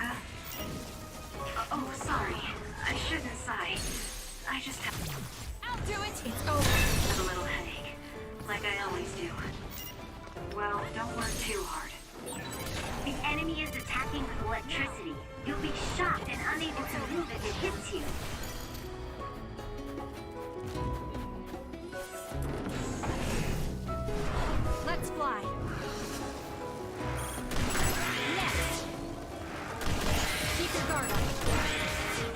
Kyoka? Oh, sorry. I shouldn't sigh. I just have I'll do it! It's over! a little headache. Like I always do. Well, don't work too hard. The enemy is attacking with electricity. You'll be shocked and unable to move if it hits you. Let's fly! Next! Keep your guard up!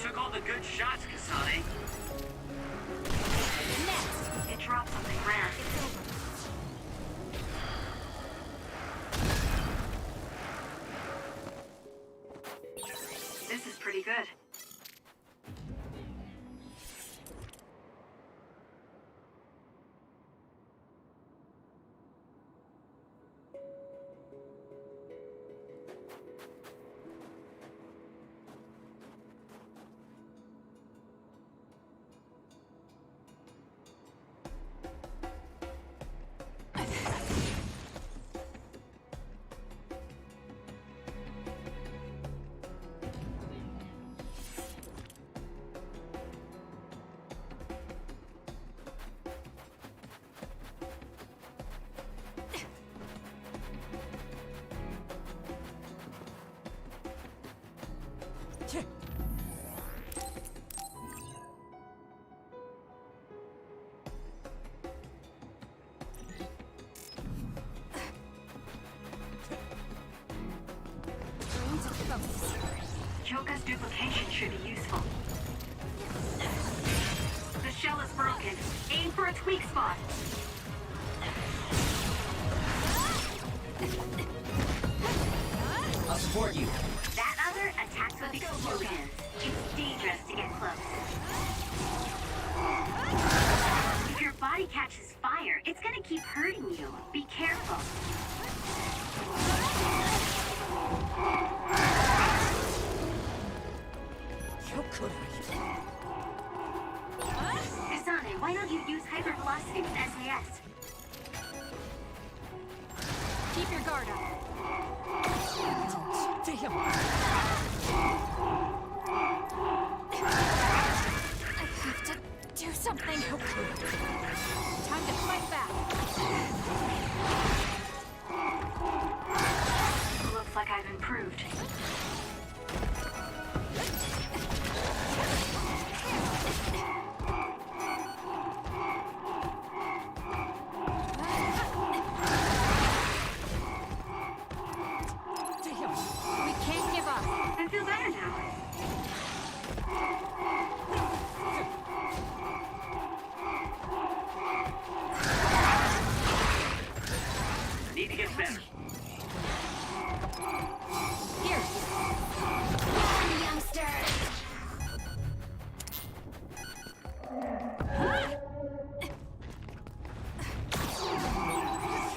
Took all the good shots, Kasane. Next! It dropped something rare. It's over. This is pretty good. Kyoka's duplication should be useful. The shell is broken. Aim for its weak spot. I'll support you. That other attacks with explosions. It's dangerous to get close. If your body catches fire, it's gonna keep hurting you. Be careful. How could I? Kasane, why don't you use hypervelocity with SAS? Keep your guard up! Damn! I have to do something! Time to fight back! Looks like I've improved. Damn! We can't give up! I feel better now. Need to get better. Here! Youngster!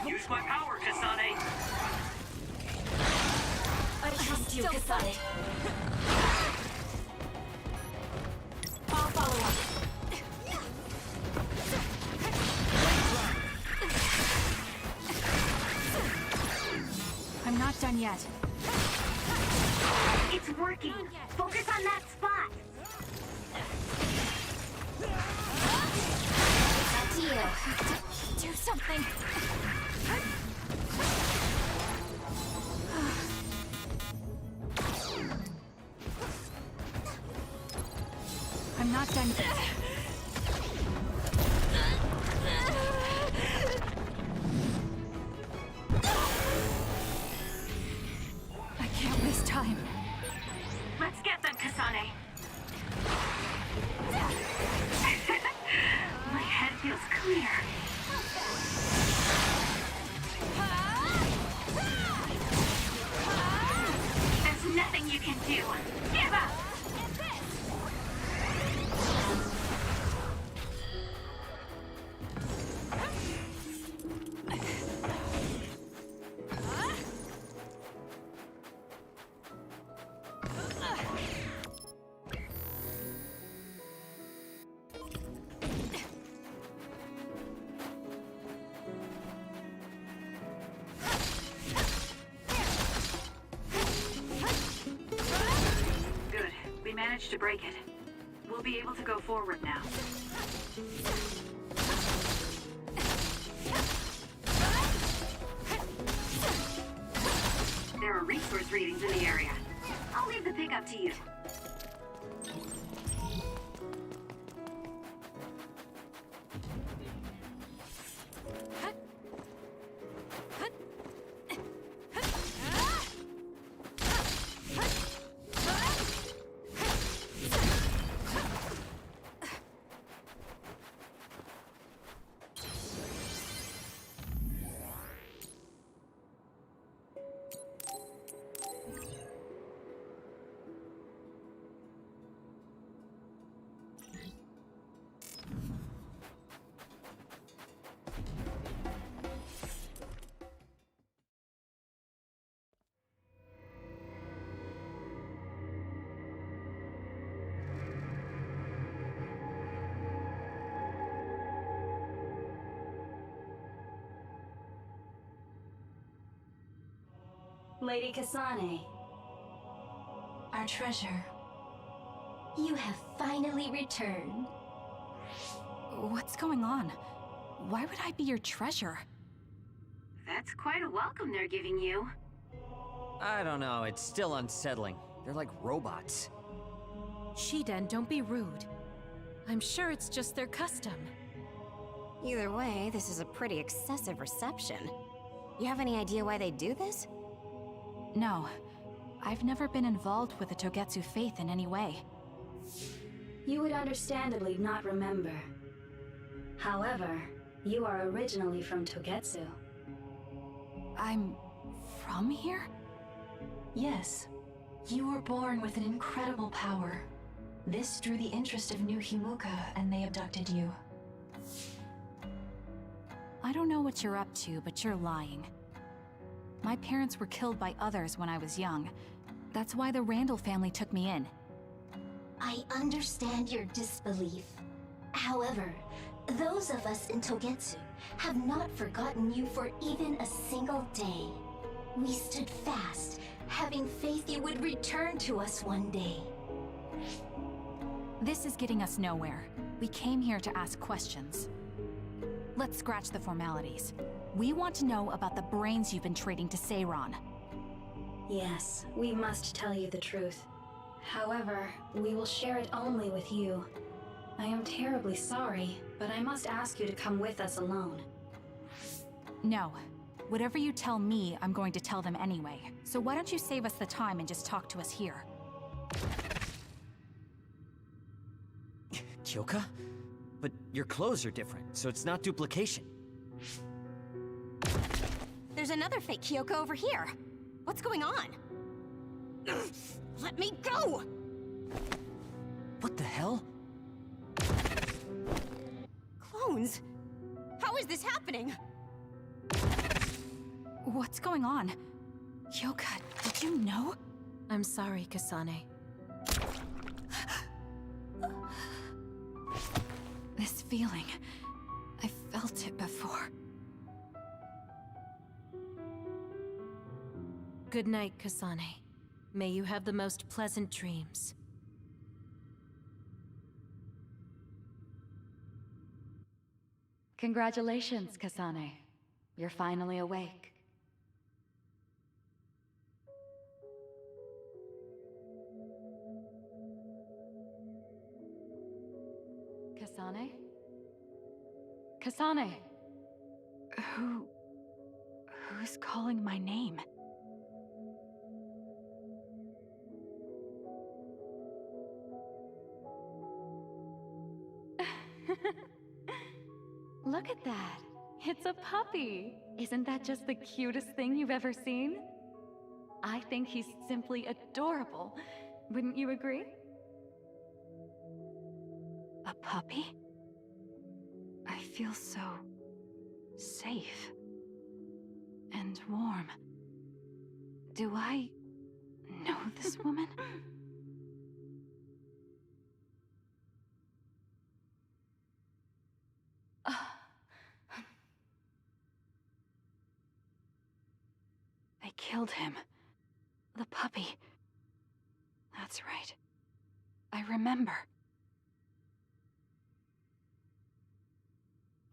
Use my power, Kasane. I trust you, Still Kasane. I'll follow up! I'm not done yet. It's working. Focus on that spot. That's you. Do something! I'm not done yet. I can't waste time. Let's get them, Kasane. My head feels clear. There's nothing you can do. Give up! managed to break it. We'll be able to go forward now. There are resource readings in the area. I'll leave the pickup to you. Lady Kasane. Our treasure. You have finally returned. What's going on? Why would I be your treasure? That's quite a welcome they're giving you. I don't know, it's still unsettling. They're like robots. Shiden, don't be rude. I'm sure it's just their custom. Either way, this is a pretty excessive reception. You have any idea why they do this? No. I've never been involved with the Togetsu faith in any way. You would understandably not remember. However, you are originally from Togetsu. I'm from here? Yes. You were born with an incredible power. This drew the interest of New Himuka, and they abducted you. I don't know what you're up to, but you're lying. My parents were killed by others when I was young. That's why the Randall family took me in. I understand your disbelief. However, those of us in Togetsu have not forgotten you for even a single day. We stood fast, having faith you would return to us one day. This is getting us nowhere. We came here to ask questions. Let's scratch the formalities. We want to know about the brains you've been trading to Seiran. Yes, we must tell you the truth. However, we will share it only with you. I am terribly sorry, but I must ask you to come with us alone. No. Whatever you tell me, I'm going to tell them anyway. So why don't you save us the time and just talk to us here? Kyoka? But your clothes are different, so it's not duplication. There's another fake Kyoko over here. What's going on? Let me go! What the hell? Clones? How is this happening? What's going on? Kyoka, did you know? I'm sorry, Kasane. This feeling, I felt it before. Good night, Kasane. May you have the most pleasant dreams. Congratulations, Kasane. You're finally awake. Kasane? Kasane! Who's calling my name? Look at that! It's a puppy! Isn't that just the cutest thing you've ever seen? I think he's simply adorable. Wouldn't you agree? A puppy? I feel so safe and warm. Do I know this woman? They killed him. The puppy. That's right. I remember.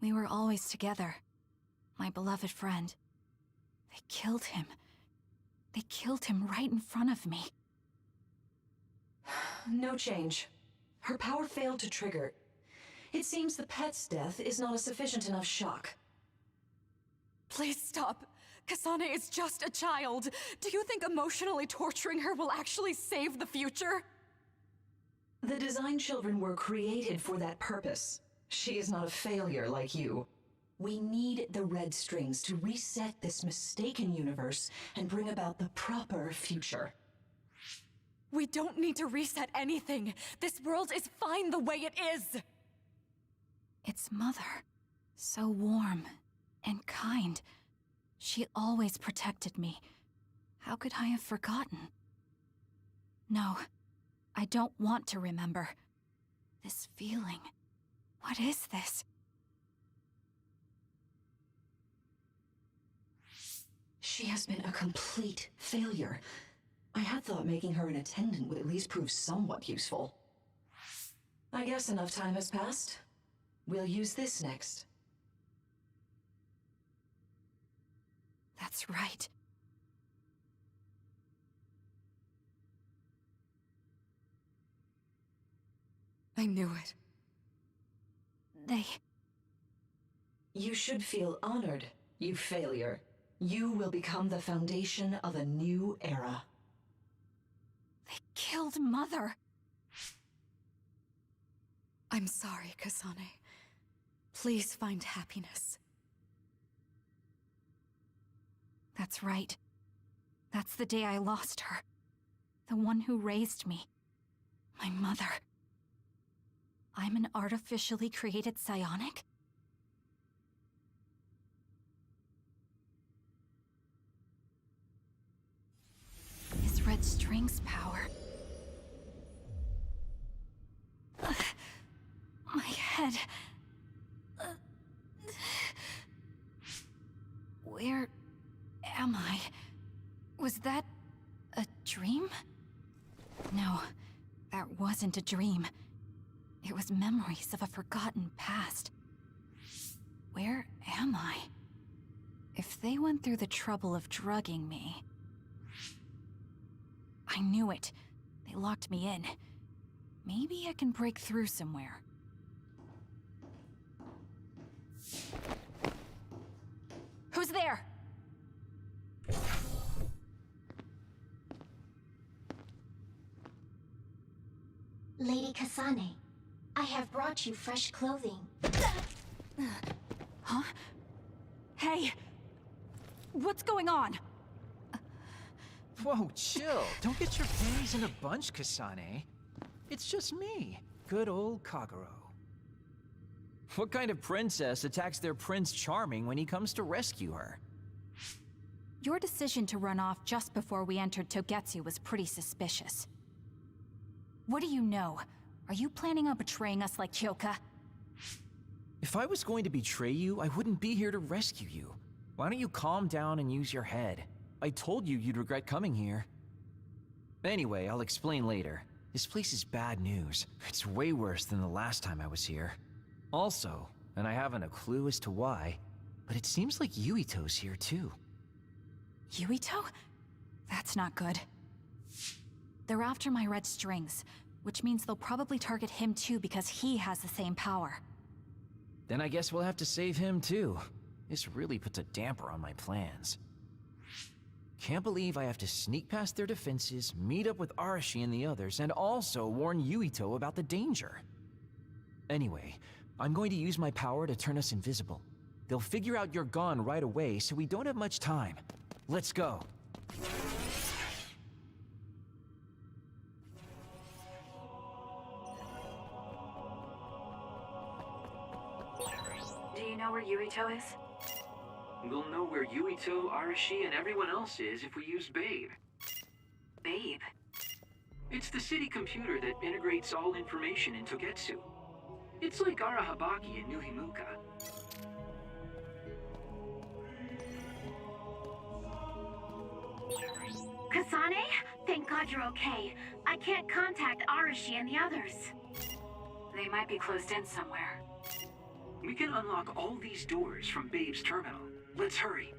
We were always together. My beloved friend. They killed him. They killed him right in front of me. No change. Her power failed to trigger. It seems the pet's death is not a sufficient enough shock. Please stop. Kasane is just a child. Do you think emotionally torturing her will actually save the future? The design children were created for that purpose. She is not a failure like you. We need the red strings to reset this mistaken universe and bring about the proper future. We don't need to reset anything. This world is fine the way it is. It's Mother. So warm and kind. She always protected me. How could I have forgotten? No, I don't want to remember. This feeling. What is this? She has been a complete failure. I had thought making her an attendant would at least prove somewhat useful. I guess enough time has passed. We'll use this next. That's right. I knew it. You should feel honored, you failure. You will become the foundation of a new era. They killed Mother. I'm sorry, Kasane. Please find happiness. That's right. That's the day I lost her. The one who raised me. My mother. I'm an artificially created psionic? His red strings power. My head. Where am I? Was that a dream? No, that wasn't a dream. It was memories of a forgotten past. Where am I? If they went through the trouble of drugging me... I knew it. They locked me in. Maybe I can break through somewhere. Who's there? Lady Kasane, I have brought you fresh clothing. Huh? Hey! What's going on? Whoa, chill. Don't get your panties in a bunch, Kasane. It's just me, good old Kagero. What kind of princess attacks their Prince Charming when he comes to rescue her? Your decision to run off just before we entered Togetsu was pretty suspicious. What do you know? Are you planning on betraying us like Kyoka? If I was going to betray you, I wouldn't be here to rescue you. Why don't you calm down and use your head? I told you you'd regret coming here. Anyway, I'll explain later. This place is bad news. It's way worse than the last time I was here. Also, and I haven't a clue as to why, but it seems like Yuito's here too. Yuito? That's not good. They're after my red strings, which means they'll probably target him too because he has the same power. Then I guess we'll have to save him too. This really puts a damper on my plans. Can't believe I have to sneak past their defenses, meet up with Arashi and the others, and also warn Yuito about the danger. Anyway, I'm going to use my power to turn us invisible. They'll figure out you're gone right away, so we don't have much time. Let's go. Do you know where Yuito is? We'll know where Yuito, Arashi, and everyone else is if we use Babe. Babe? It's the city computer that integrates all information in Togetsu. It's like Arahabaki in New Himuka. Kasane? Thank God glad you're okay. I can't contact Arashi and the others. They might be closed in somewhere. We can unlock all these doors from Babe's terminal. Let's hurry.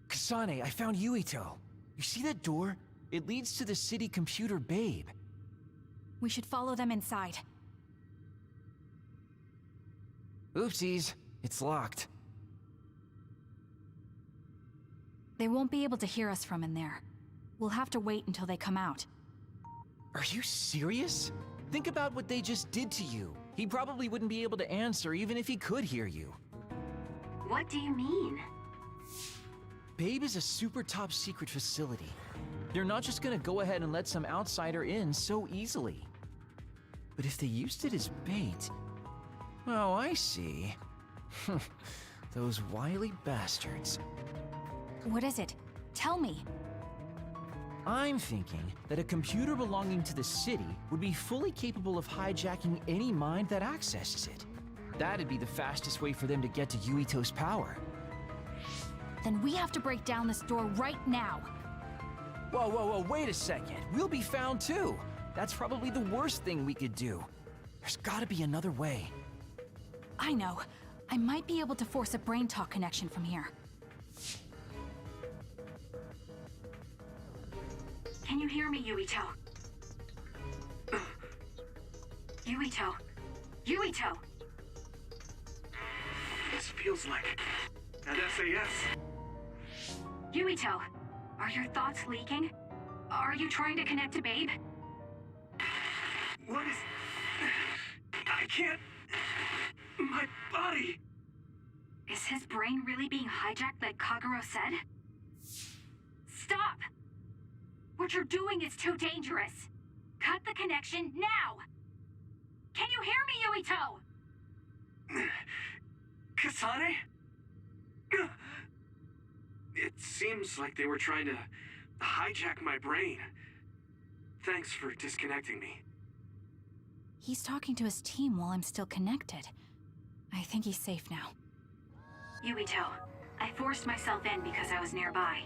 Kasane, I found Yuito. You see that door? It leads to the city computer Babe. We should follow them inside. Oopsies, it's locked. They won't be able to hear us from in there. We'll have to wait until they come out. Are you serious? Think about what they just did to you. He probably wouldn't be able to answer even if he could hear you. What do you mean? Babe is a super top secret facility. They're not just gonna go ahead and let some outsider in so easily. But if they used it as bait... Oh, I see. Those wily bastards. What is it? Tell me. I'm thinking that a computer belonging to the city would be fully capable of hijacking any mind that accesses it. That'd be the fastest way for them to get to Yuito's power. Then we have to break down this door right now. Whoa, wait a second. We'll be found too. That's probably the worst thing we could do. There's gotta be another way. I know. I might be able to force a brain talk connection from here. Can you hear me, Yuito? Yuito! Yuito! This feels like an SAS. Yuito, are your thoughts leaking? Are you trying to connect to Babe? What is... I can't... My body... Is his brain really being hijacked like Kagero said? Stop! What you're doing is too dangerous. Cut the connection now! Can you hear me, Yuito? Kasane? It seems like they were trying to hijack my brain. Thanks for disconnecting me. He's talking to his team while I'm still connected. I think he's safe now. Yuito, I forced myself in because I was nearby.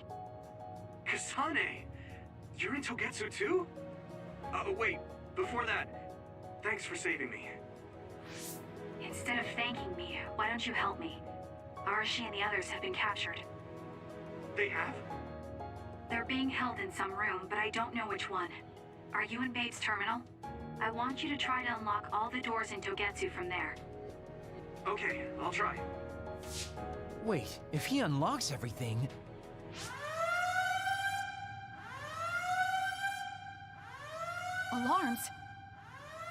Kasane! You're in Togetsu too? Wait, before that, thanks for saving me. Instead of thanking me, why don't you help me? Arashi and the others have been captured. They have? They're being held in some room, but I don't know which one. Are you in Babe's terminal? I want you to try to unlock all the doors in Togetsu from there. Okay, I'll try. Wait, if he unlocks everything... Alarms?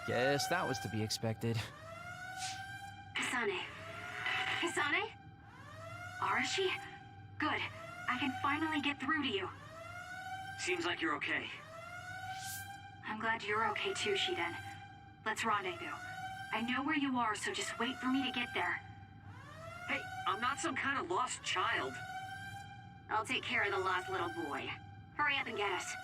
Guess that was to be expected. Kasane. Kasane? Arashi? Good. I can finally get through to you. Seems like you're okay. I'm glad you're okay too, Shiden. Let's rendezvous. I know where you are, so just wait for me to get there. Hey, I'm not some kind of lost child. I'll take care of the lost little boy. Hurry up and get us.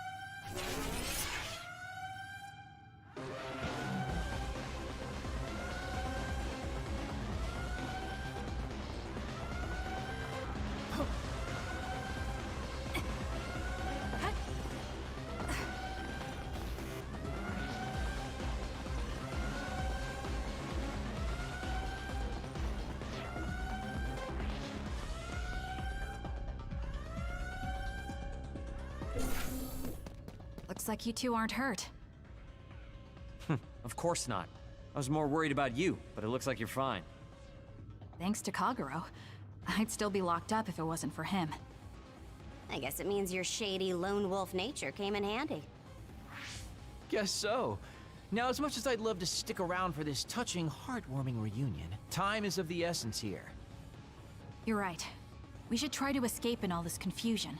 Looks like you two aren't hurt. Of course not. I was more worried about you, but it looks like you're fine. Thanks to Kagero. I'd still be locked up if it wasn't for him. I guess it means your shady lone wolf nature came in handy. Guess so. Now, as much as I'd love to stick around for this touching, heartwarming reunion, time is of the essence here. You're right. We should try to escape in all this confusion.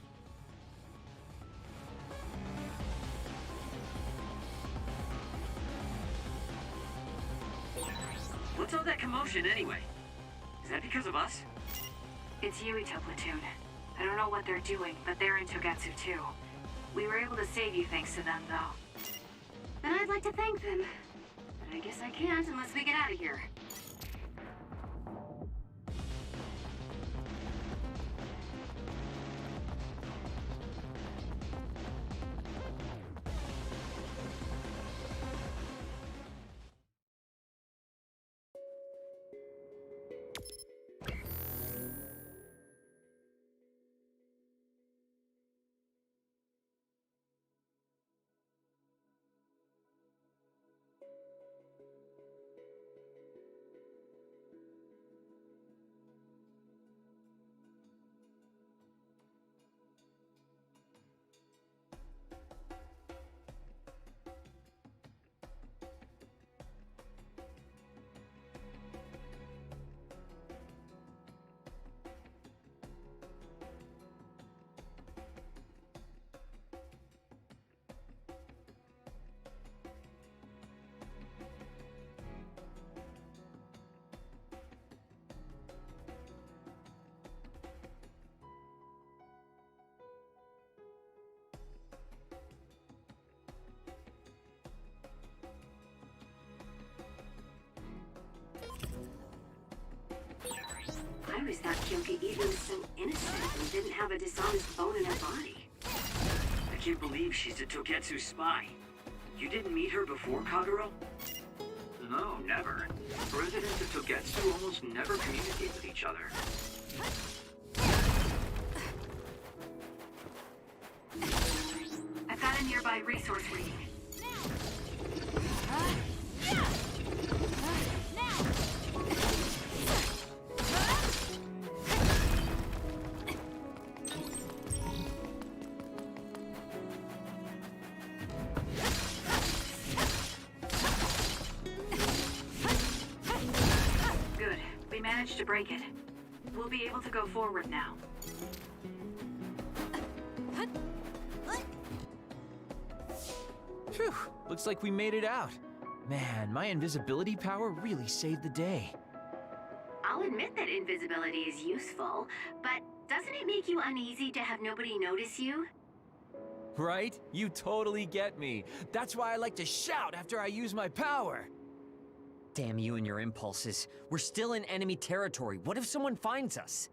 What's all that commotion anyway? Is that because of us? It's Yuito Platoon. I don't know what they're doing, but they're in Togetsu too. We were able to save you thanks to them, though. And I'd like to thank them. But I guess I can't unless we get out of here. I always thought Kyoka Eden was so innocent and didn't have a dishonest bone in her body. I can't believe she's a Togetsu spy. You didn't meet her before, Kagero? No, never. Residents of Togetsu almost never communicate with each other. I've got a nearby resource reading. Good. We managed to break it. We'll be able to go forward now. Phew, looks like we made it out. Man, my invisibility power really saved the day. I'll admit that invisibility is useful, but doesn't it make you uneasy to have nobody notice you? Right? You totally get me. That's why I like to shout after I use my power. Damn you and your impulses. We're still in enemy territory. What if someone finds us?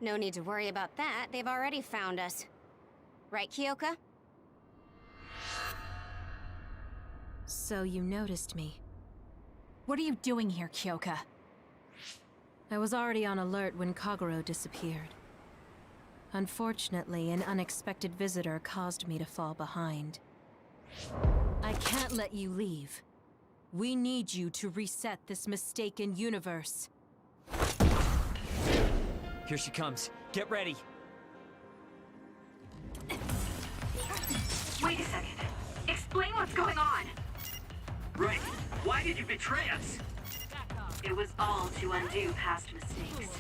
No need to worry about that. They've already found us. Right, Kyoka? So you noticed me. What are you doing here, Kyoka? I was already on alert when Kagero disappeared. Unfortunately, an unexpected visitor caused me to fall behind. I can't let you leave. We need you to reset this mistaken universe. Here she comes. Get ready. Wait a second. Explain what's going on. Right. Why did you betray us? It was all to undo past mistakes.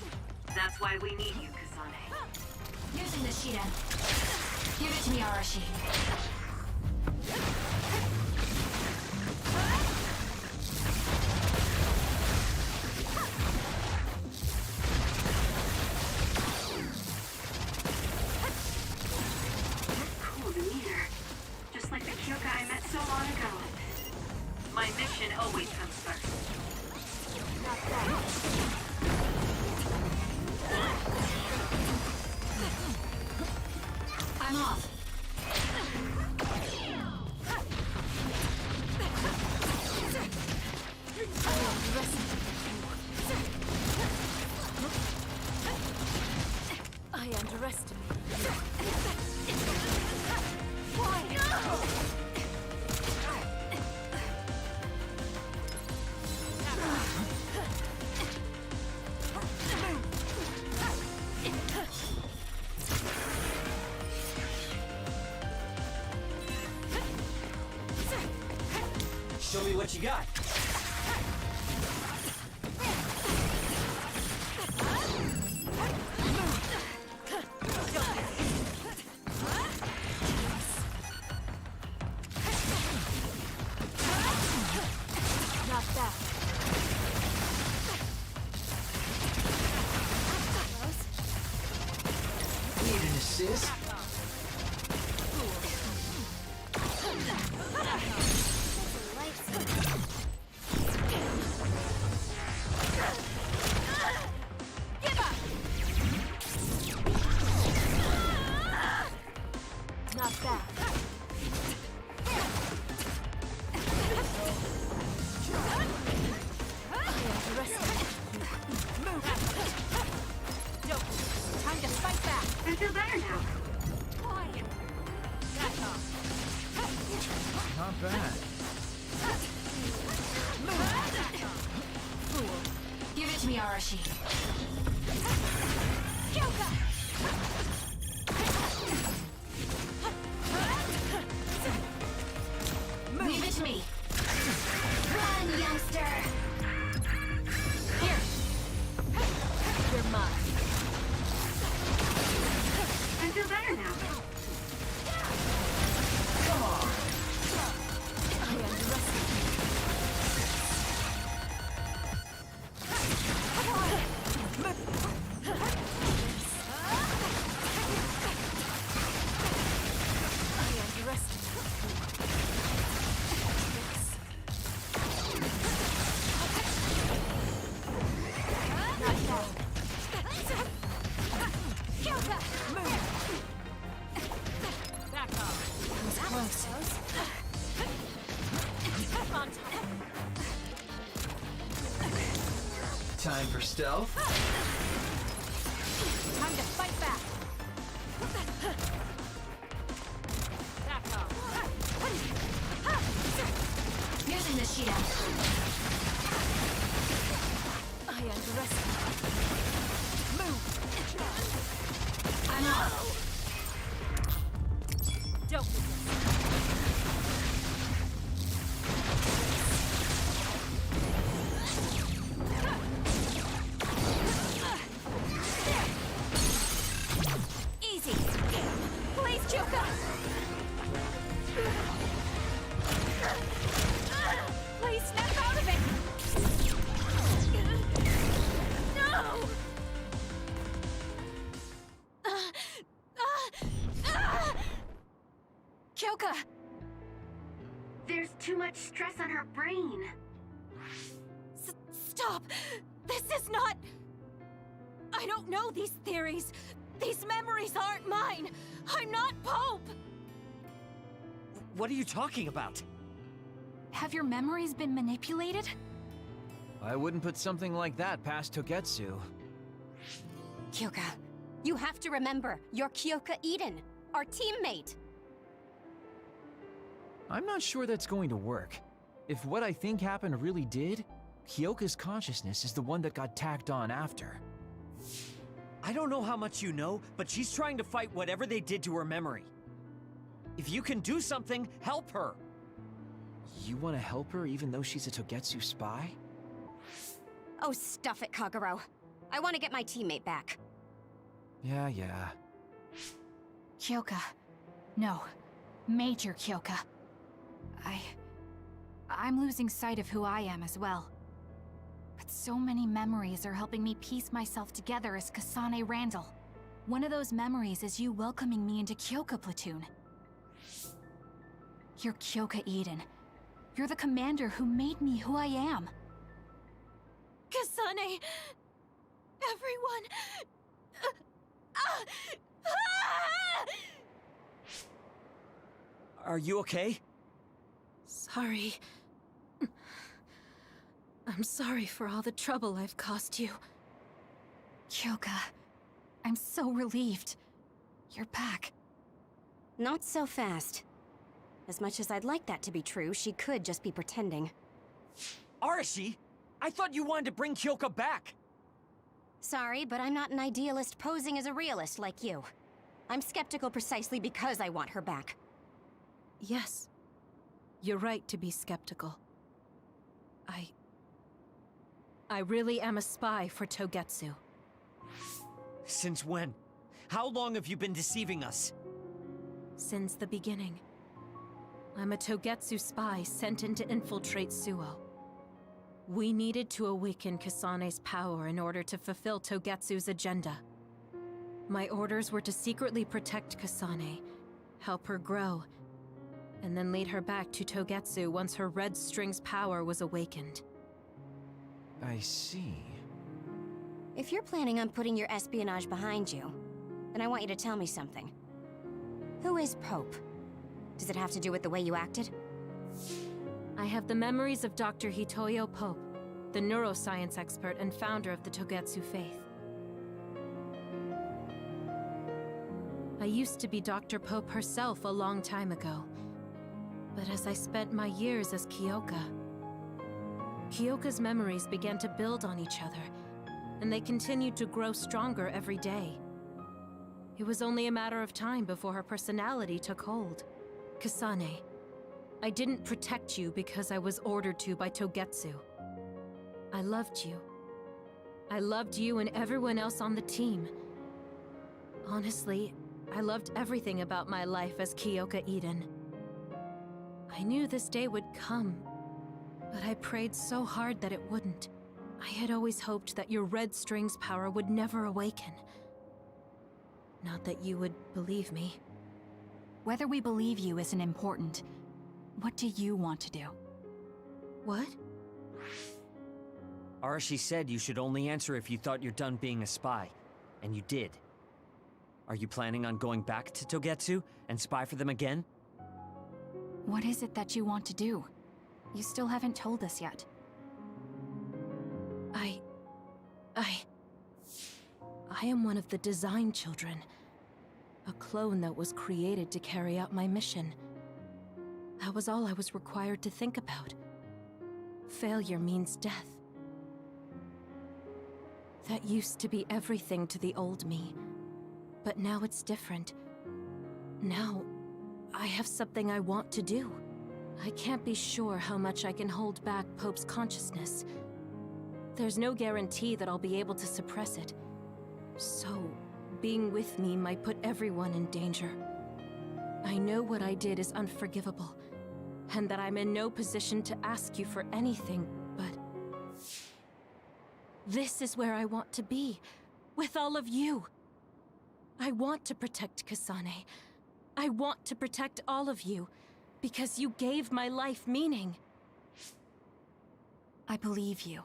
That's why we need you, Kasane. Using the Shiden. Give it to me, Arashi. Cool demeanor. Just like the Kyoka I met so long ago. My mission always comes first. Not that. I'm off. I underestimated you. Show me what you got. Not that. Need an assist? Not that. Time to fight back. I feel better now. Not bad. Fool. Give it to me, Arashi. Leave it to me. Run, youngster! Here. You're mine. I feel better now. Come on. I underestimate you. Time for stealth. Time to fight back. Using the shield. I underestimate. Move. I'm out. Don't easy. Please, Kyoka. Please snap out of it! No! Kyoka! There's too much stress on her brain. Stop! This is not... I don't know these theories. These memories aren't mine. I'm not Pope! What are you talking about? Have your memories been manipulated? I wouldn't put something like that past Togetsu. Kyoka, you have to remember, you're Kyoka Eden, our teammate. I'm not sure that's going to work. If what I think happened really did, Kyoka's consciousness is the one that got tacked on after. I don't know how much you know, but she's trying to fight whatever they did to her memory. If you can do something, help her. You want to help her even though she's a Togetsu spy? Oh, stuff it, Kagero. I want to get my teammate back. Yeah. Kyoka. No. Major Kyoka. I'm losing sight of who I am as well. But so many memories are helping me piece myself together as Kasane Randall. One of those memories is you welcoming me into Kyoka Platoon. You're Kyoka Eden. You're the commander who made me who I am. Kasane... Everyone... Are you okay? Sorry. I'm sorry for all the trouble I've caused you. Kyoka, I'm so relieved. You're back. Not so fast. As much as I'd like that to be true, she could just be pretending. Arashi! I thought you wanted to bring Kyoka back! Sorry, but I'm not an idealist posing as a realist like you. I'm skeptical precisely because I want her back. Yes. You're right to be skeptical. I really am a spy for Togetsu. Since when? How long have you been deceiving us? Since the beginning. I'm a Togetsu spy sent in to infiltrate Suo. We needed to awaken Kasane's power in order to fulfill Togetsu's agenda. My orders were to secretly protect Kasane, help her grow, and then lead her back to Togetsu once her Red String's power was awakened. I see. If you're planning on putting your espionage behind you, then I want you to tell me something. Who is Pope? Does it have to do with the way you acted? I have the memories of Dr. Hitoyo Pope, the neuroscience expert and founder of the Togetsu faith. I used to be Dr. Pope herself a long time ago. But as I spent my years as Kyoka, Kyoka's memories began to build on each other, and they continued to grow stronger every day. It was only a matter of time before her personality took hold. Kasane, I didn't protect you because I was ordered to by Togetsu. I loved you. I loved you and everyone else on the team. Honestly, I loved everything about my life as Kyoka Eden. I knew this day would come, but I prayed so hard that it wouldn't. I had always hoped that your Red String's power would never awaken. Not that you would believe me. Whether we believe you isn't important. What do you want to do? What? Arashi said you should only answer if you thought you're done being a spy. And you did. Are you planning on going back to Togetsu and spy for them again? What is it that you want to do? You still haven't told us yet. I am one of the Design Children. A clone that was created to carry out my mission. That was all I was required to think about. Failure means death. That used to be everything to the old me. But now it's different. Now, I have something I want to do. I can't be sure how much I can hold back Pope's consciousness. There's no guarantee that I'll be able to suppress it. So, being with me might put everyone in danger. I know what I did is unforgivable, and that I'm in no position to ask you for anything, but... this is where I want to be, with all of you. I want to protect Kasane. I want to protect all of you, because you gave my life meaning. I believe you.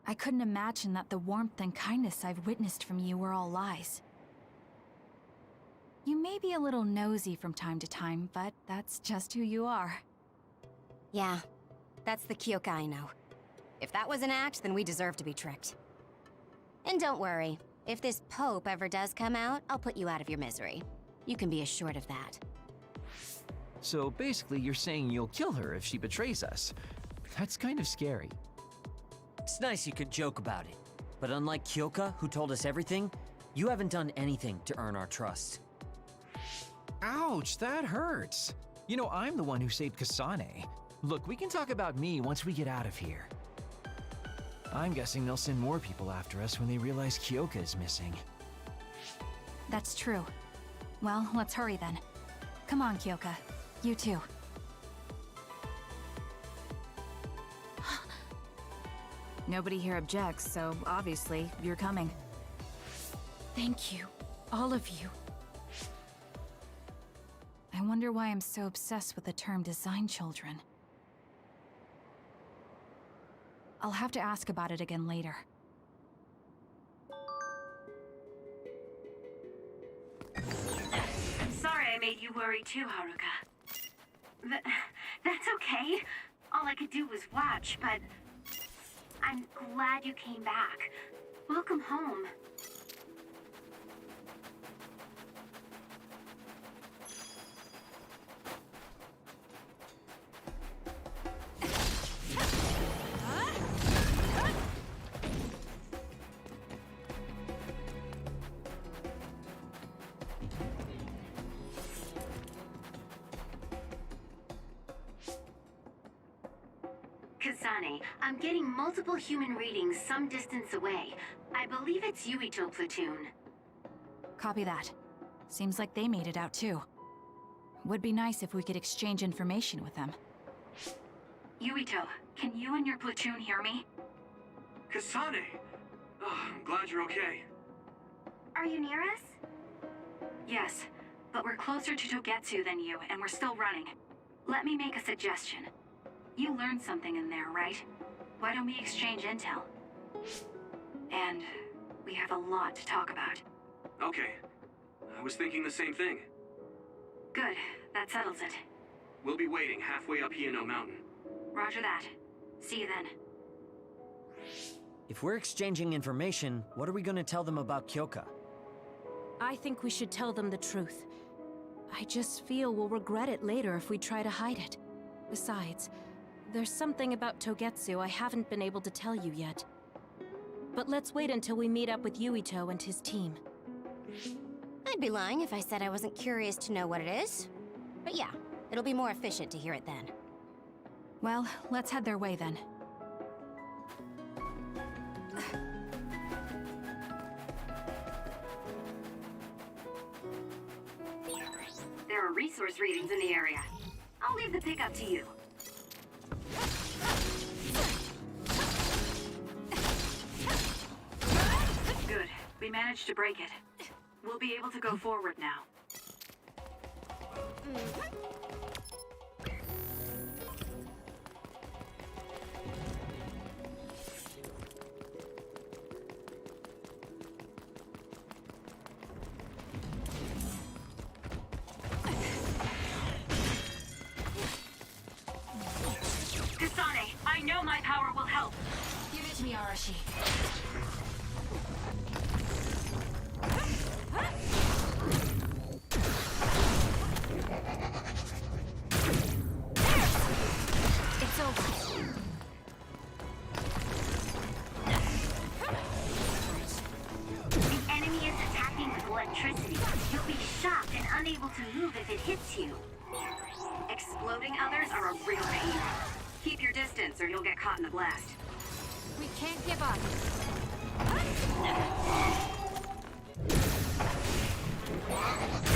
I couldn't imagine that the warmth and kindness I've witnessed from you were all lies. You may be a little nosy from time to time, but that's just who you are. Yeah, that's the Kyoka I know. If that was an act, then we deserve to be tricked. And don't worry, if this Pope ever does come out, I'll put you out of your misery. You can be assured of that. So basically, you're saying you'll kill her if she betrays us. That's kind of scary. It's nice you could joke about it. But unlike Kyoka, who told us everything, you haven't done anything to earn our trust. Ouch, that hurts. You know, I'm the one who saved Kasane. Look, we can talk about me once we get out of here. I'm guessing they'll send more people after us when they realize Kyoka is missing. That's true. Well, let's hurry then. Come on, Kyoka. You too. Nobody here objects, so obviously you're coming. Thank you, all of you. I wonder why I'm so obsessed with the term Design Children. I'll have to ask about it again later. I'm sorry I made you worry too, Haruka. That's okay. All I could do was watch, but I'm glad you came back. Welcome home. Kasane, I'm getting multiple human readings some distance away. I believe it's Yuito platoon. Copy that. Seems like they made it out too. Would be nice if we could exchange information with them. Yuito, can you and your platoon hear me? Kasane! Oh, I'm glad you're okay. Are you near us? Yes, but we're closer to Togetsu than you, and we're still running. Let me make a suggestion. You learned something in there, right? Why don't we exchange intel? And we have a lot to talk about. Okay. I was thinking the same thing. Good, that settles it. We'll be waiting halfway up Hino Mountain. Roger that. See you then. If we're exchanging information, what are we gonna tell them about Kyoka? I think we should tell them the truth. I just feel we'll regret it later if we try to hide it. Besides, there's something about Togetsu I haven't been able to tell you yet. But let's wait until we meet up with Yuito and his team. I'd be lying if I said I wasn't curious to know what it is. But yeah, it'll be more efficient to hear it then. Well, let's head their way then. There are resource readings in the area. I'll leave the pickup to you. Good. We managed to break it. We'll be able to go forward now. Kasane, I know my power will help. Give it to me, Arashi. It's over. The enemy is attacking with electricity. You'll be shocked and unable to move if it hits you. Exploding others are a real pain. Keep your distance or you'll get caught in the blast. We can't give up.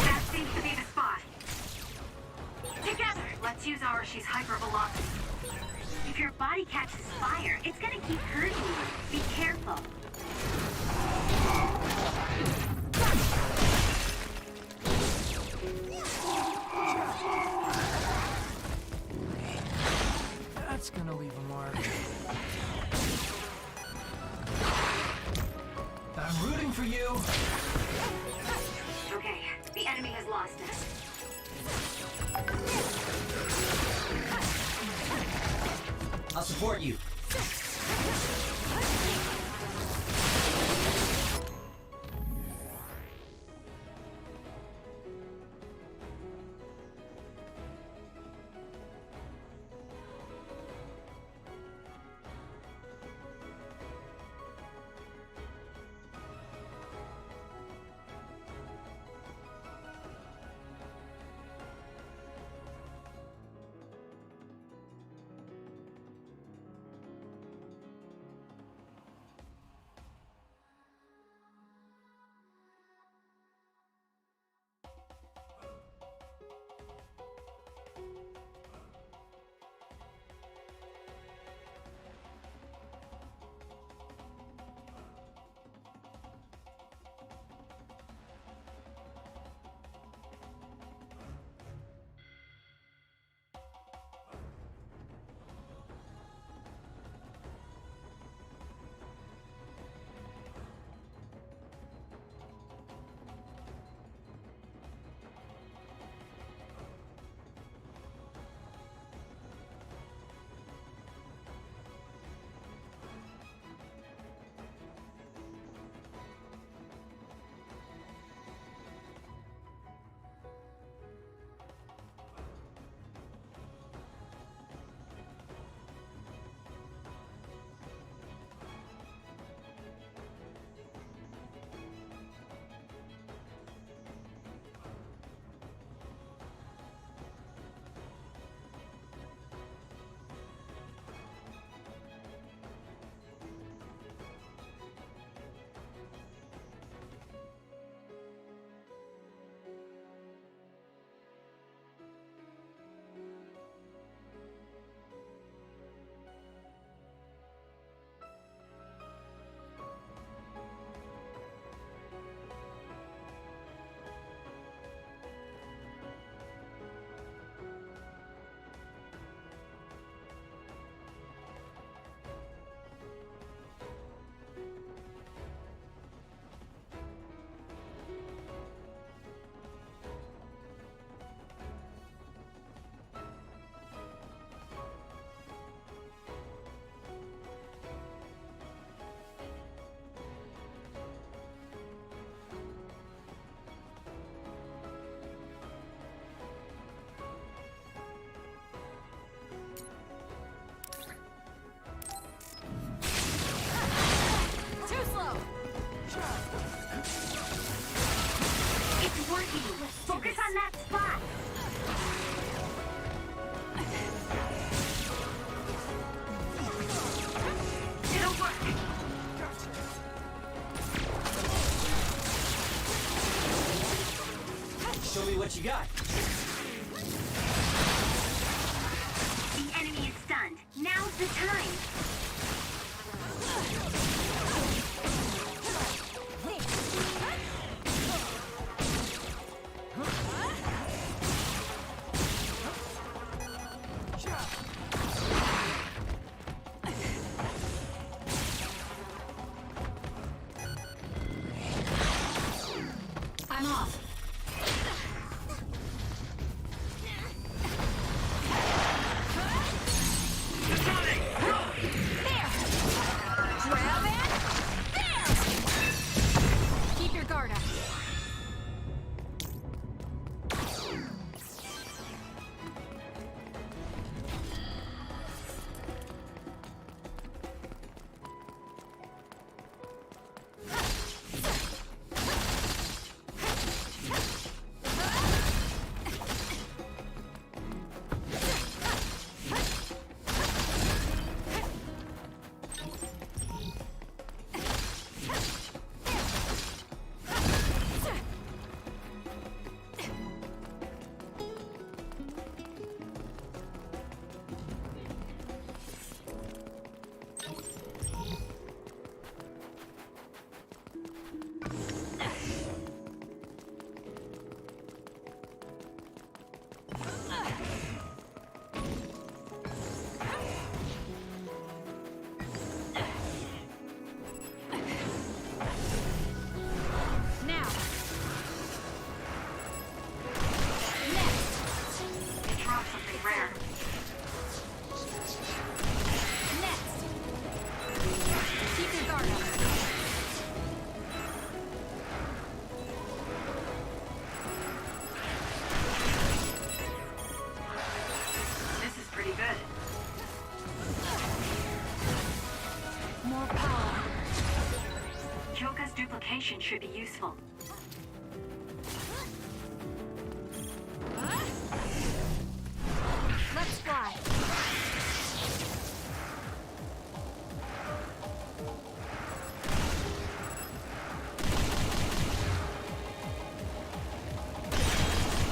That seems to be the spot. Together, let's use Arashi's hypervelocity. If your body catches fire, it's gonna keep hurting you. Be careful. That's gonna leave a mark. I'm rooting for you! Okay, the enemy has lost us. I'll support you. you got? The enemy is stunned. Now's the time. I'm off. Grab it! There! Keep your guard up. Duplication should be useful. Let's fly.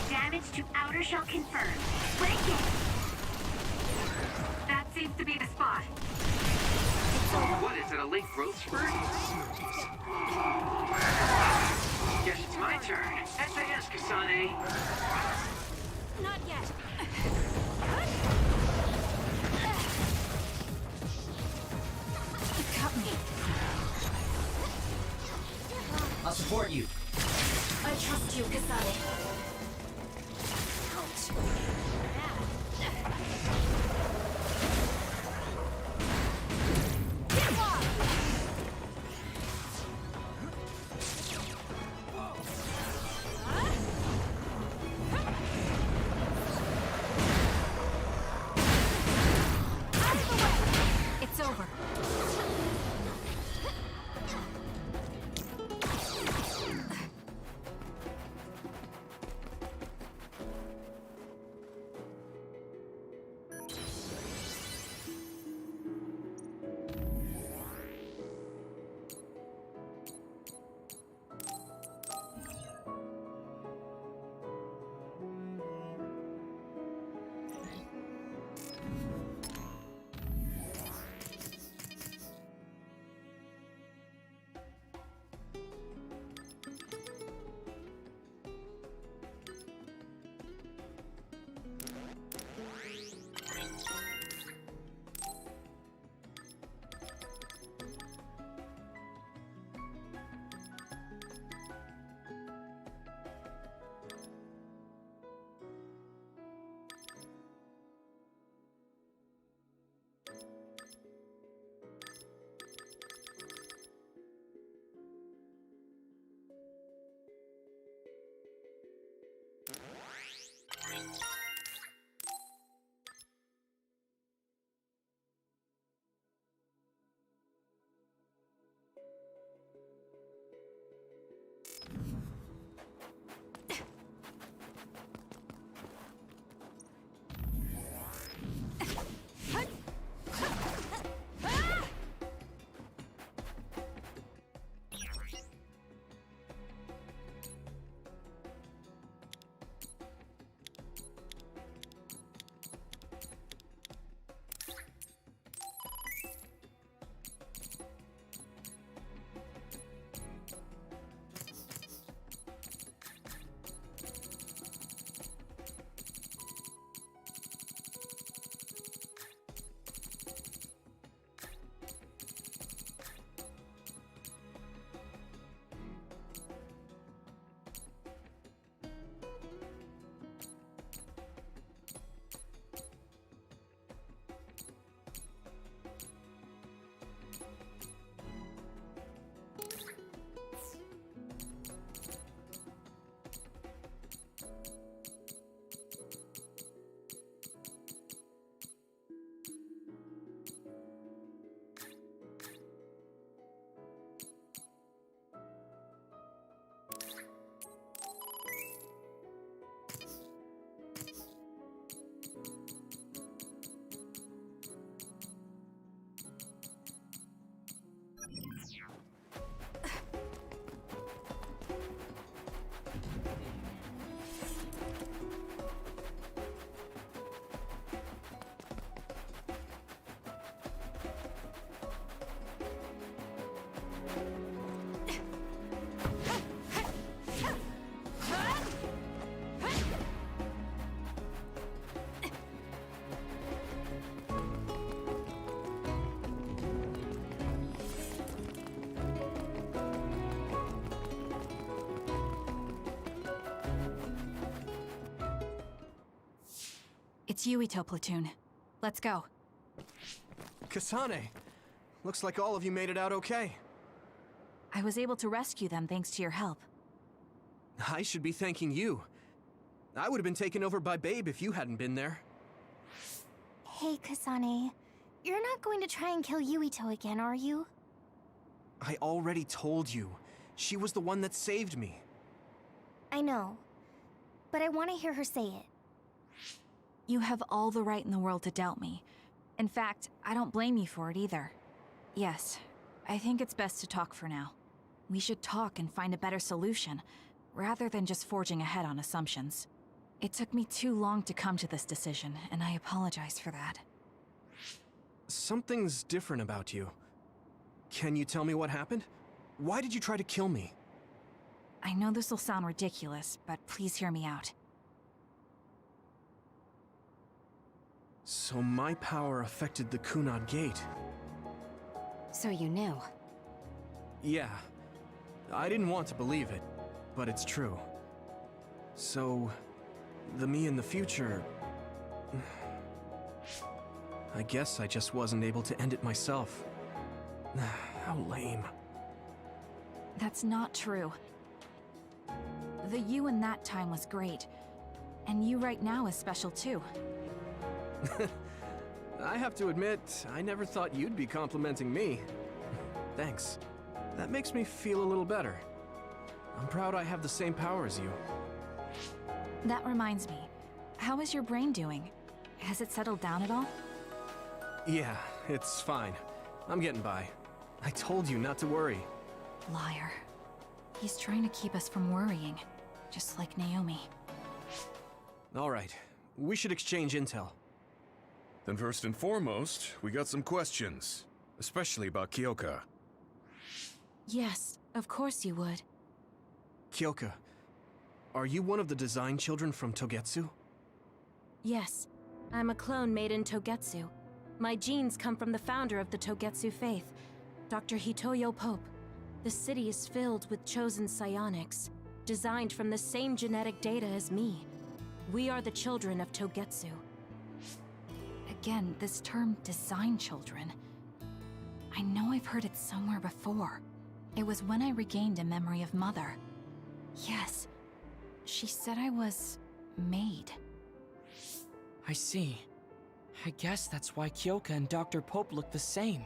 Damage to outer shell confirmed. Break it! That seems to be the spot. What is it, a late growth spurt? Guess it's my turn. SAS, Kasane. Not yet. Cut me. I'll support you. I trust you, Kasane. It's over. It's Yuito platoon. Let's go. Kasane! Looks like all of you made it out okay. I was able to rescue them thanks to your help. I should be thanking you. I would have been taken over by Babe if you hadn't been there. Hey, Kasane. You're not going to try and kill Yuito again, are you? I already told you. She was the one that saved me. I know. But I want to hear her say it. You have all the right in the world to doubt me. In fact, I don't blame you for it either. Yes, I think it's best to talk for now. We should talk and find a better solution, rather than just forging ahead on assumptions. It took me too long to come to this decision, and I apologize for that. Something's different about you. Can you tell me what happened? Why did you try to kill me? I know this will sound ridiculous, but please hear me out. So my power affected the Kunad Gate. So you knew. Yeah. I didn't want to believe it, but it's true. So, the me in the future... I guess I just wasn't able to end it myself. How lame. That's not true. The you in that time was great, and you right now is special too. I have to admit, I never thought you'd be complimenting me. Thanks. That makes me feel a little better. I'm proud I have the same power as you. That reminds me, how is your brain doing? Has it settled down at all? Yeah, it's fine. I'm getting by. I told you not to worry. Liar. He's trying to keep us from worrying, just like Naomi. All right, we should exchange intel. Then first and foremost, we got some questions, especially about Kyoka. Yes, of course you would. Kyoka, are you one of the design children from Togetsu? Yes, I'm a clone made in Togetsu. My genes come from the founder of the Togetsu faith, Dr. Hitoyo Pope. The city is filled with chosen psionics, designed from the same genetic data as me. We are the children of Togetsu. Again, this term, design children. I know I've heard it somewhere before. It was when I regained a memory of Mother. Yes, she said I was... made. I see. I guess that's why Kyoka and Dr. Pope look the same.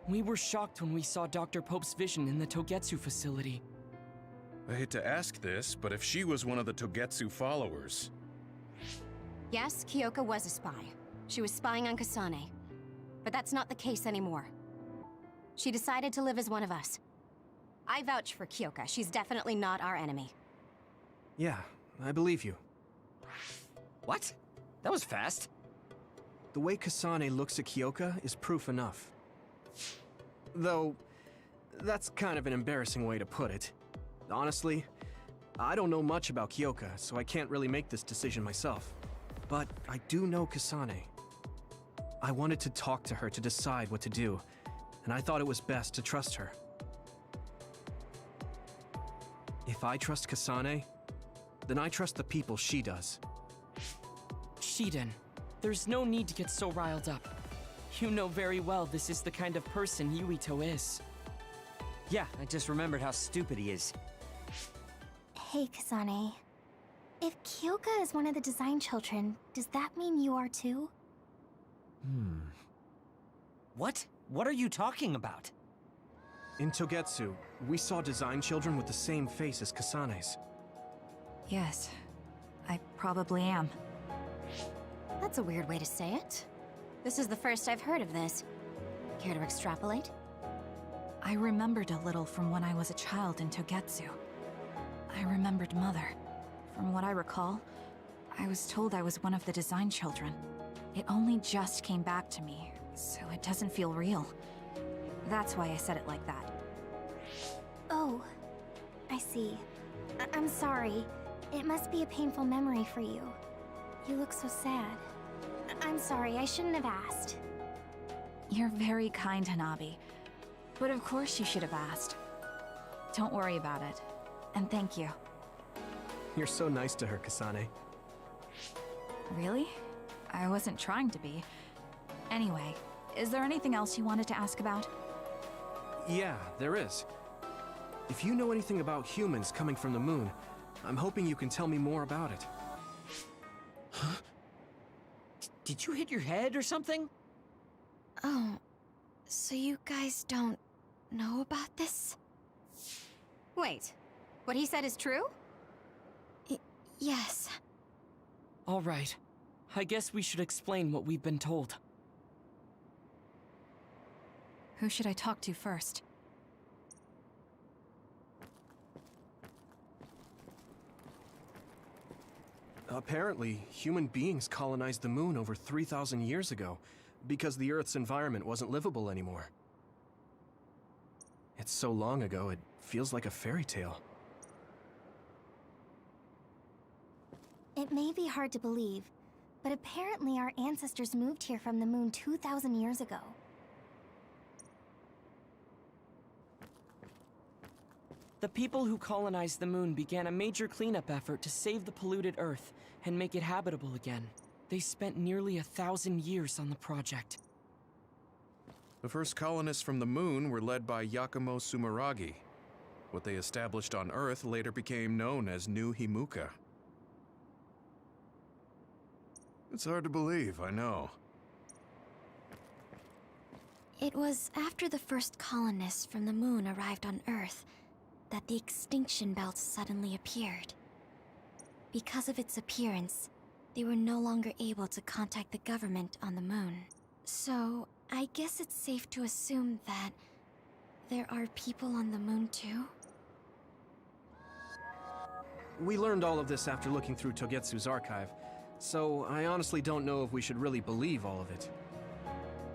We were shocked when we saw Dr. Pope's vision in the Togetsu facility. I hate to ask this, but if she was one of the Togetsu followers... Yes, Kyoka was a spy. She was spying on Kasane. But that's not the case anymore. She decided to live as one of us. I vouch for Kyoka. She's definitely not our enemy. Yeah, I believe you. What? That was fast. The way Kasane looks at Kyoka is proof enough. Though, that's kind of an embarrassing way to put it. Honestly, I don't know much about Kyoka, so I can't really make this decision myself. But I do know Kasane. I wanted to talk to her to decide what to do, and I thought it was best to trust her. If I trust Kasane, then I trust the people she does. Shiden, there's no need to get so riled up. You know very well this is the kind of person Yuito is. Yeah, I just remembered how stupid he is. Hey, Kasane. If Kyoka is one of the design children, does that mean you are too? What? What are you talking about? In Togetsu, we saw design children with the same face as Kasane's. Yes, I probably am. That's a weird way to say it. This is the first I've heard of this. Care to extrapolate? I remembered a little from when I was a child in Togetsu. I remembered Mother. From what I recall, I was told I was one of the design children. It only just came back to me, so it doesn't feel real. That's why I said it like that. Oh, I see. I'm sorry. It must be a painful memory for you. You look so sad. I'm sorry, I shouldn't have asked. You're very kind, Hanabi. But of course you should have asked. Don't worry about it. And thank you. You're so nice to her, Kasane. Really? I wasn't trying to be. Anyway, is there anything else you wanted to ask about? Yeah, there is. If you know anything about humans coming from the moon, I'm hoping you can tell me more about it. Huh? Did you hit your head or something? Oh, so you guys don't know about this? Wait, what he said is true? Yes. All right. I guess we should explain what we've been told. Who should I talk to first? Apparently, human beings colonized the moon over 3,000 years ago because the Earth's environment wasn't livable anymore. It's so long ago, it feels like a fairy tale. It may be hard to believe, but apparently our ancestors moved here from the moon 2,000 years ago. The people who colonized the moon began a major cleanup effort to save the polluted Earth and make it habitable again. They spent nearly 1,000 years on the project. The first colonists from the moon were led by Yakumo Sumeragi. What they established on Earth later became known as New Himuka. It's hard to believe, I know. It was after the first colonists from the moon arrived on Earth that the extinction belt suddenly appeared. Because of its appearance, they were no longer able to contact the government on the moon. So, I guess it's safe to assume that there are people on the moon too? We learned all of this after looking through Togetsu's archive, so I honestly don't know if we should really believe all of it.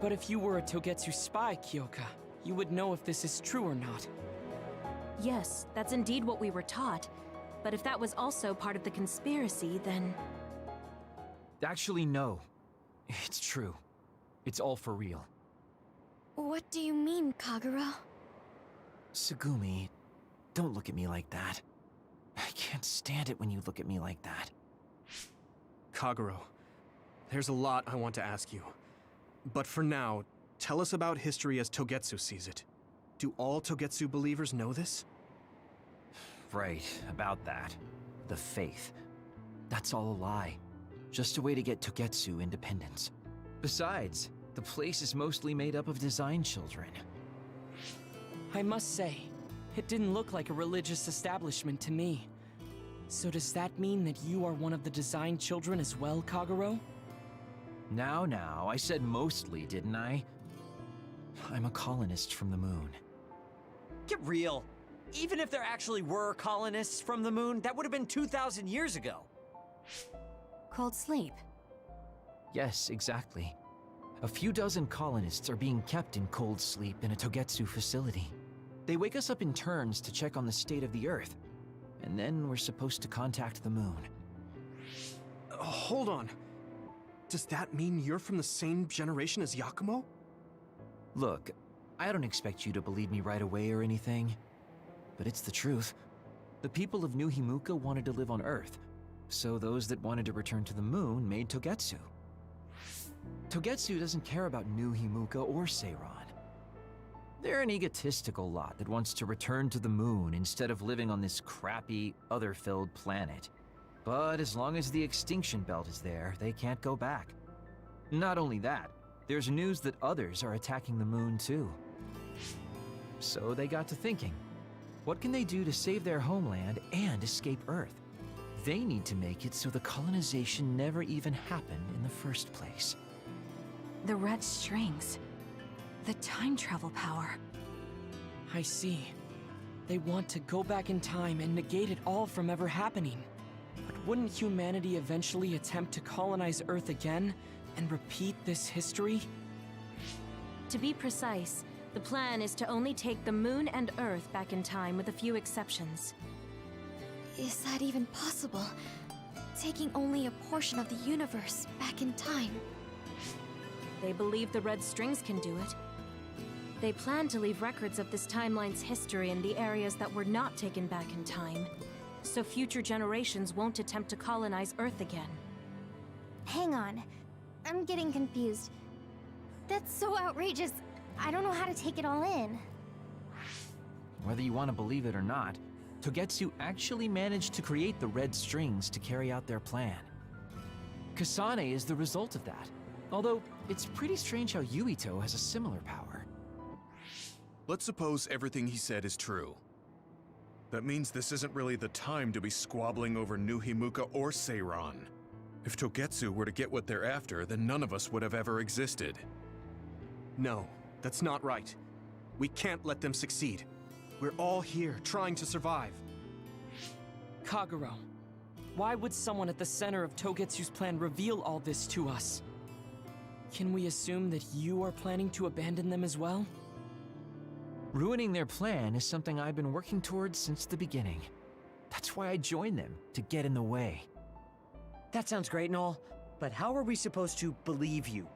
But if you were a Togetsu spy, Kyoka, you would know if this is true or not. Yes, that's indeed what we were taught. But if that was also part of the conspiracy, then... Actually, no. It's true. It's all for real. What do you mean, Kagero? Tsugumi, don't look at me like that. I can't stand it when you look at me like that. Kagero, there's a lot I want to ask you. But for now, tell us about history as Togetsu sees it. Do all Togetsu believers know this? Right, about that. The faith. That's all a lie. Just a way to get Togetsu independence. Besides, the place is mostly made up of design children. I must say, it didn't look like a religious establishment to me. So does that mean that you are one of the design children as well, Kagero? Now, I said mostly, didn't I? I'm a colonist from the moon. Get real. Even if there actually were colonists from the moon, that would have been 2,000 years ago. Cold sleep. Yes, exactly. A few dozen colonists are being kept in cold sleep in a Togetsu facility. They wake us up in turns to check on the state of the Earth, and then we're supposed to contact the moon. Hold on. Does that mean you're from the same generation as Yakumo? Look, I don't expect you to believe me right away or anything, but it's the truth. The people of New Himuka wanted to live on Earth, so those that wanted to return to the moon made Togetsu. Togetsu doesn't care about New Himuka or Seiran. They're an egotistical lot that wants to return to the moon instead of living on this crappy, other-filled planet. But as long as the extinction belt is there, they can't go back. Not only that, there's news that others are attacking the moon too. So they got to thinking, what can they do to save their homeland and escape Earth? They need to make it so the colonization never even happened in the first place. The red strings. The time travel power. I see. They want to go back in time and negate it all from ever happening. But wouldn't humanity eventually attempt to colonize Earth again and repeat this history? To be precise, the plan is to only take the moon and Earth back in time with a few exceptions. Is that even possible? Taking only a portion of the universe back in time? They believe the red strings can do it. They plan to leave records of this timeline's history in the areas that were not taken back in time, so future generations won't attempt to colonize Earth again. Hang on. I'm getting confused. That's so outrageous. I don't know how to take it all in. Whether you want to believe it or not, Togetsu actually managed to create the red strings to carry out their plan. Kasane is the result of that, although it's pretty strange how Yuito has a similar power. Let's suppose everything he said is true. That means this isn't really the time to be squabbling over New Himuka or Seiran. If Togetsu were to get what they're after, then none of us would have ever existed. No, that's not right. We can't let them succeed. We're all here, trying to survive. Kagero, why would someone at the center of Togetsu's plan reveal all this to us? Can we assume that you are planning to abandon them as well? Ruining their plan is something I've been working towards since the beginning. That's why I joined them, to get in the way. That sounds great and all, but how are we supposed to believe you?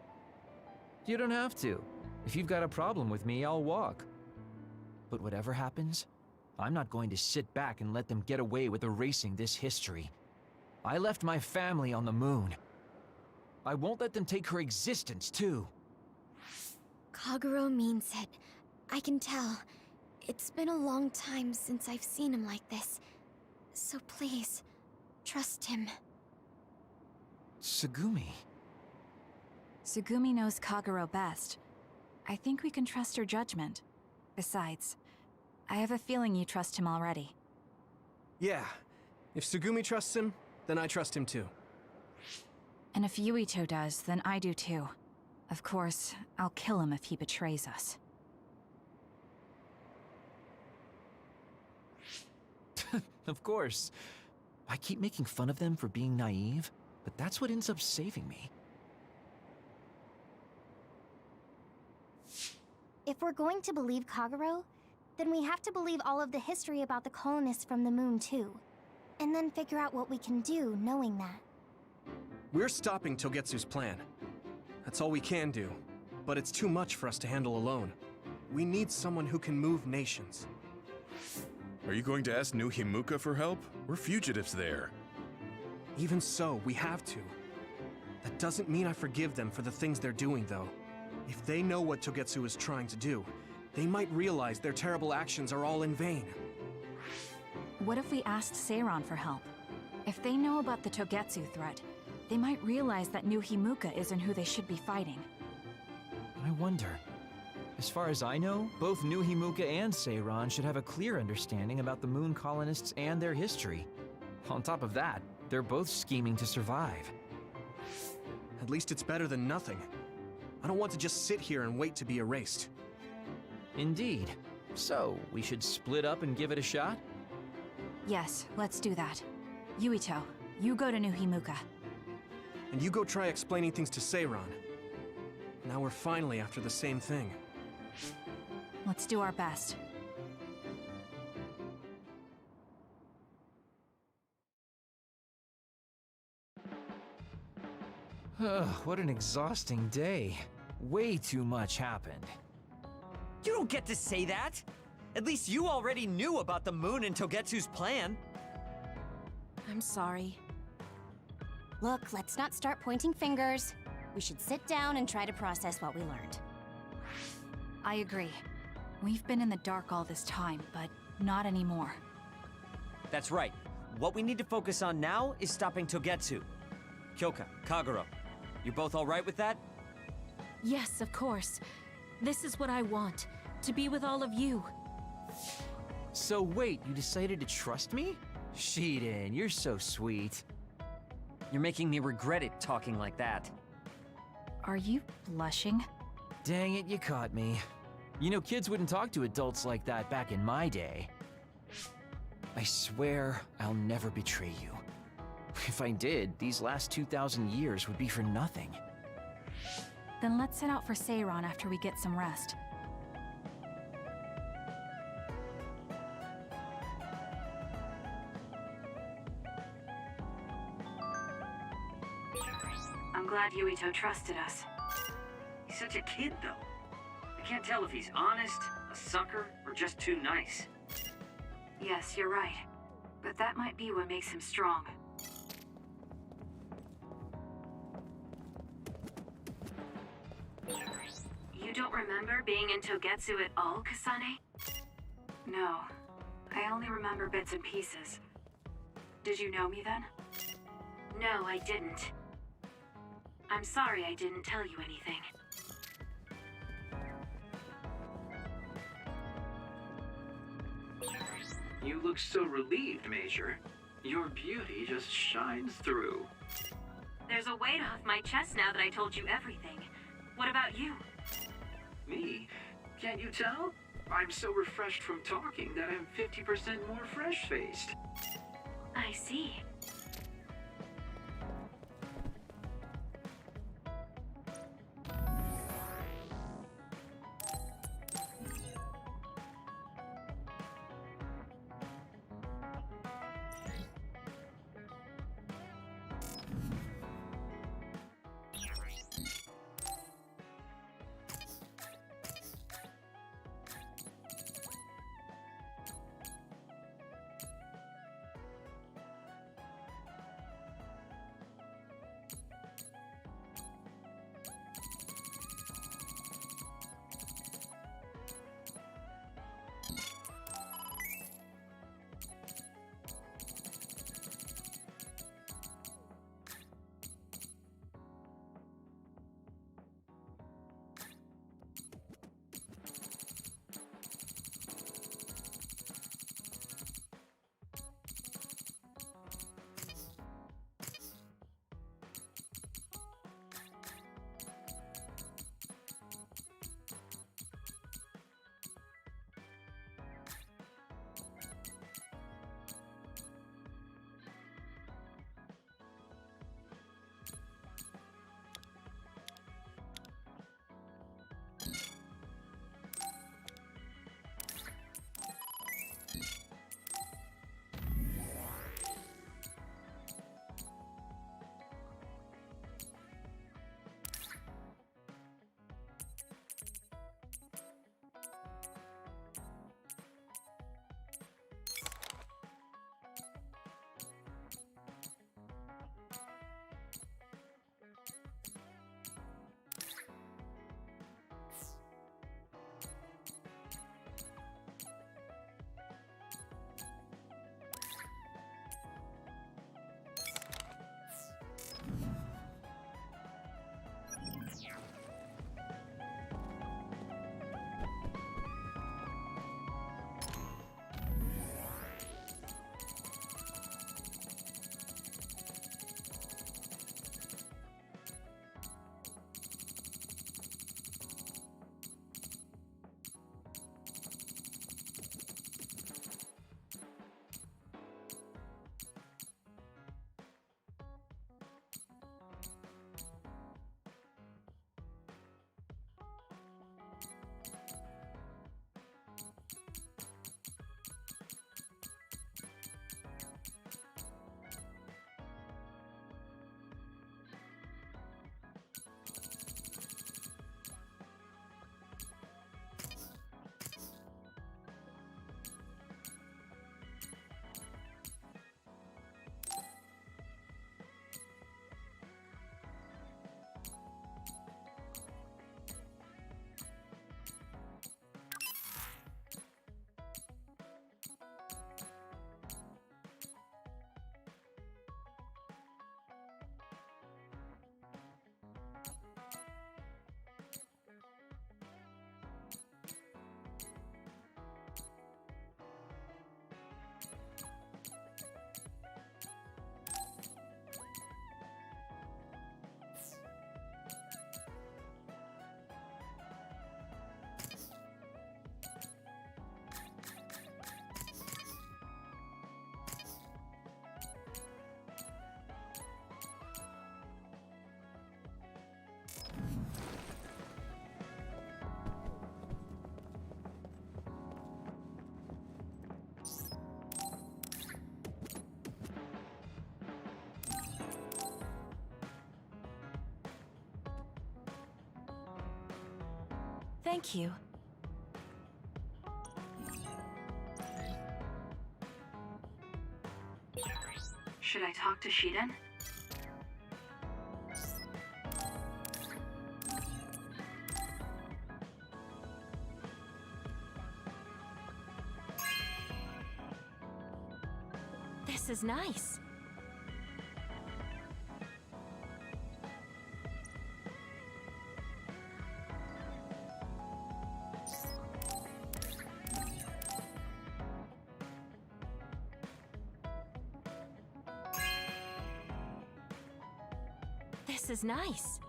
You don't have to. If you've got a problem with me, I'll walk. But whatever happens, I'm not going to sit back and let them get away with erasing this history. I left my family on the moon. I won't let them take her existence, too. Kagero means it. I can tell. It's been a long time since I've seen him like this. So please, trust him. Tsugumi. Tsugumi knows Kagero best. I think we can trust her judgment. Besides, I have a feeling you trust him already. Yeah. If Tsugumi trusts him, then I trust him too. And if Yuito does, then I do too. Of course, I'll kill him if he betrays us. Of course. I keep making fun of them for being naive, but that's what ends up saving me. If we're going to believe Kagero, then we have to believe all of the history about the colonists from the moon too. And then figure out what we can do knowing that. We're stopping Togetsu's plan. That's all we can do. But it's too much for us to handle alone. We need someone who can move nations. Are you going to ask New Himuka for help? We're fugitives there. Even so, we have to. That doesn't mean I forgive them for the things they're doing, though. If they know what Togetsu is trying to do, they might realize their terrible actions are all in vain. What if we asked Seiran for help? If they know about the Togetsu threat, they might realize that New Himuka isn't who they should be fighting. I wonder. As far as I know, both New Himuka and Seiran should have a clear understanding about the moon colonists and their history. On top of that, they're both scheming to survive. At least it's better than nothing. I don't want to just sit here and wait to be erased. Indeed. So, we should split up and give it a shot? Yes, let's do that. Yuito, you go to New Himuka. And you go try explaining things to Seiran. Now we're finally after the same thing. Let's do our best. What an exhausting day. Way too much happened. You don't get to say that! At least you already knew about the moon and Togetsu's plan. I'm sorry. Look, let's not start pointing fingers. We should sit down and try to process what we learned. I agree. We've been in the dark all this time, but not anymore. That's right. What we need to focus on now is stopping Togetsu. Kyoka, Kagero, you're both alright with that? Yes, of course. This is what I want, to be with all of you. So wait, you decided to trust me? Shiden, you're so sweet. You're making me regret it talking like that. Are you blushing? Dang it, you caught me. You know, kids wouldn't talk to adults like that back in my day. I swear I'll never betray you. If I did, these last 2,000 years would be for nothing. Then let's head out for Seiran after we get some rest. I'm glad Yuito trusted us. He's such a kid, though. I can't tell if he's honest, a sucker, or just too nice. Yes, you're right. But that might be what makes him strong. You don't remember being in Togetsu at all, Kasane? No. I only remember bits and pieces. Did you know me then? No, I didn't. I'm sorry I didn't tell you anything. You look so relieved, Major. Your beauty just shines through. There's a weight off my chest now that I told you everything. What about you? Me? Can't you tell? I'm so refreshed from talking that I'm 50% more fresh-faced. I see. Thank you. Should I talk to Shiden? This is nice. This is nice.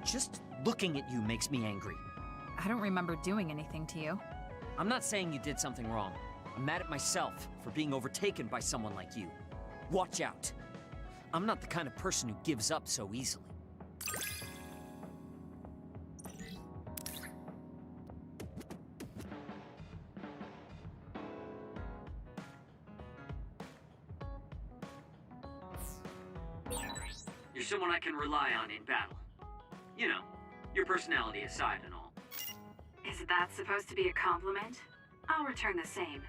Just looking at you makes me angry. I don't remember doing anything to you. I'm not saying you did something wrong. I'm mad at myself for being overtaken by someone like you. Watch out. I'm not the kind of person who gives up so easily. You're someone I can rely on in battle. You know, your personality aside and all. Is that supposed to be a compliment? I'll return the same.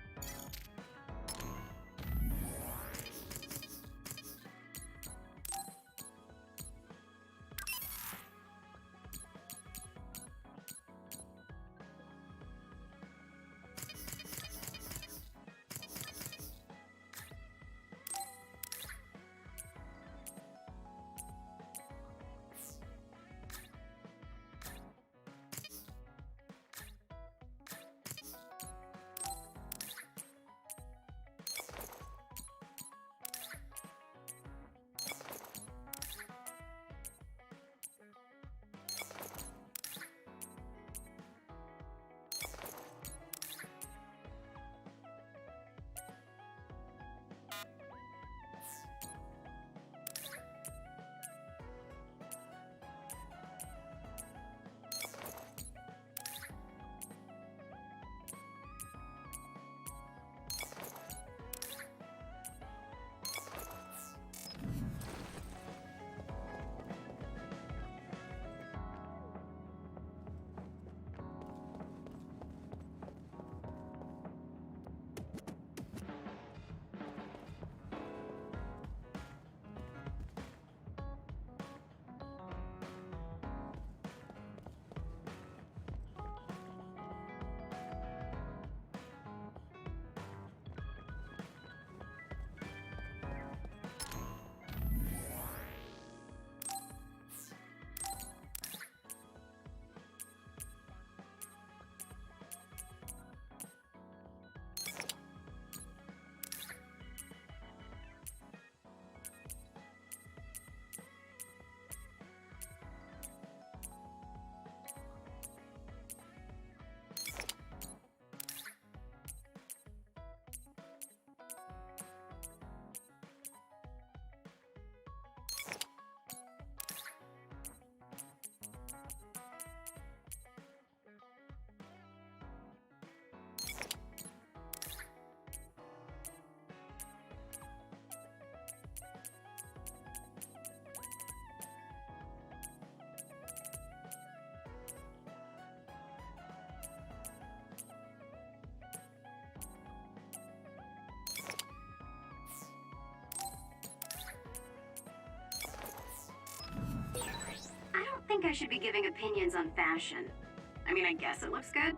I don't think I should be giving opinions on fashion. I mean, I guess it looks good,